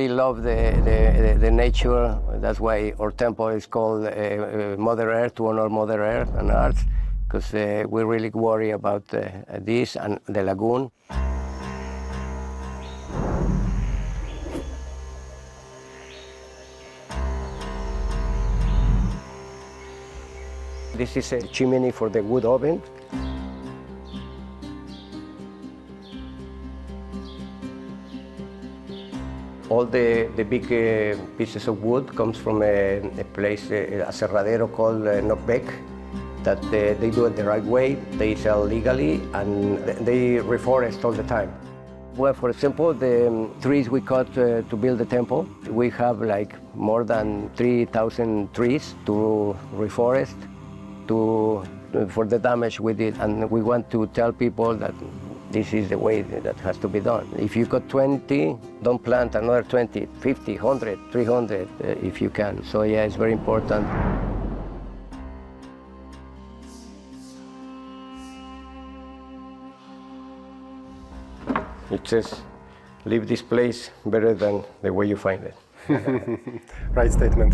really love the nature. That's why our temple is called Mother Earth, to honor Mother Earth and Earth, because we really worry about this and the lagoon. This is a chimney for the wood oven. All the big pieces of wood comes from a place, a aserradero called Knockback, that they do it the right way. They sell legally and they reforest all the time. Well, for example, the trees we cut to build the temple, we have like more than 3,000 trees to reforest for the damage we did. And we want to tell people that this is the way that has to be done. If you got 20, don't plant another 20, 50, 100, 300 if you can. So yeah, it's very important. It says, leave this place better than the way you find it. Right statement.